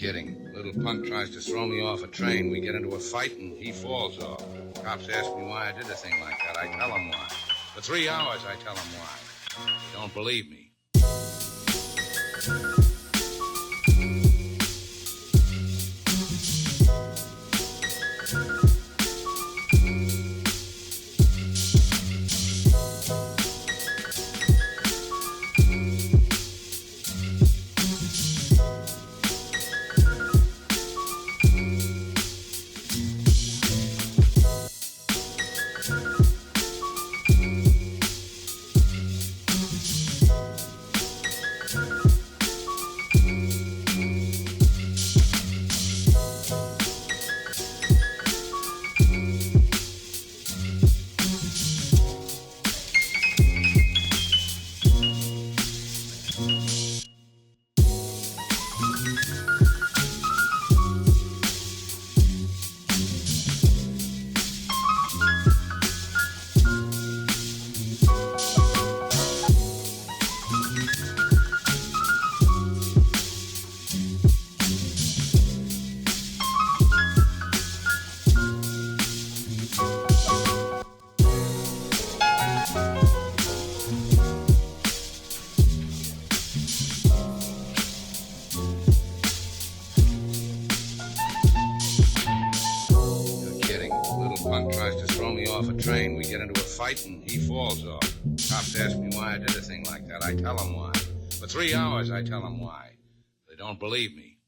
kidding. Little punk tries to throw me off a train. We get into a fight and he falls off. Cops ask me why I did a thing like that. I tell them why. For 3 hours, I tell them why. They don't believe me. Punk tries to throw me off a train. We get into a fight and he falls off. Cops ask me why I did a thing like that. I tell them why. For 3 hours, I tell them why. They don't believe me.